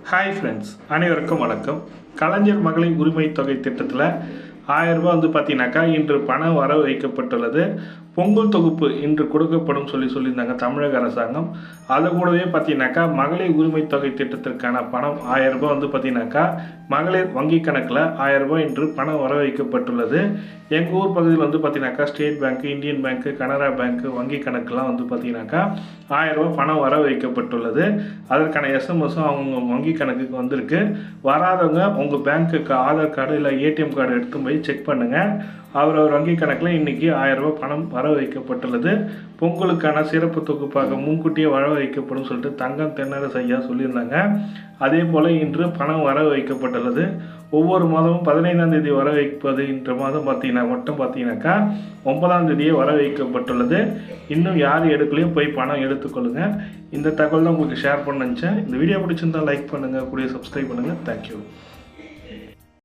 Hi friends, அனைவருக்கும் வணக்கம். கலைஞர் மகளிர் உரிமை தொகை திட்டத்தில் 1000 ரூபாய் பார்த்தீங்கன்னாக்கா இன்று பணம் வர வைக்கப்பட்டுள்ளது. பொங்கல் தொகுப்பு இன்று கொடுக்கப்படும் சொல்லியிருந்தாங்க தமிழக அரசாங்கம். அது கூடவே பார்த்தீங்கன்னாக்கா மகளிர் உரிமை தொகை திட்டத்திற்கான பணம் 1000 ரூபாய் பார்த்தீங்கன்னாக்கா மகளிர் வங்கி கணக்கில் 1000 ரூபாய் இன்று பணம் வர வைக்கப்பட்டுள்ளது. எங்கள் ஊர் பகுதியில் பார்த்தீங்கன்னாக்கா ஸ்டேட் பேங்க்கு, இந்தியன் பேங்க்கு, கனரா பேங்க்கு வங்கி கணக்கெலாம் பார்த்தீங்கன்னாக்கா 1000 ரூபாய் பணம் வர வைக்கப்பட்டுள்ளது. அதற்கான எஸ்எம்எஸும் அவங்க வங்கி கணக்குக்கு வந்திருக்கு. வராதவங்க உங்கள் பேங்க்குக்கு ஆதார் கார்டு இல்லை ஏடிஎம் கார்டு எடுத்து போய் செக் பண்ணுங்கள். அவர் வங்கி கணக்கில் இன்றைக்கி 1000 ரூபாய் பணம் வர வைக்கப்பட்டுள்ளது. பொங்கலுக்கான சிறப்பு தொகுப்பாக முன்கூட்டியே வர வைக்கப்படும் சொல்லிட்டு தங்கம் தென்னரசு ஐயா சொல்லியிருந்தாங்க. அதே போல் இன்று பணம் வர வைக்கப்பட்டுள்ளது. ஒவ்வொரு மாதமும் 15ஆம் தேதி வர வைப்பது இன்ற மாதம் பார்த்தீங்கன்னாக்கா 9ஆம் தேதியே வர வைக்கப்பட்டுள்ளது. இன்னும் யார் எடுக்கலையும் போய் பணம் எடுத்துக்கொள்ளுங்கள். இந்த தகவல் தான் உங்களுக்கு ஷேர் பண்ண நினச்சேன். இந்த வீடியோ பிடிச்சிருந்தால் லைக் பண்ணுங்கள், கூடிய சப்ஸ்கிரைப் பண்ணுங்கள். தேங்க்யூ.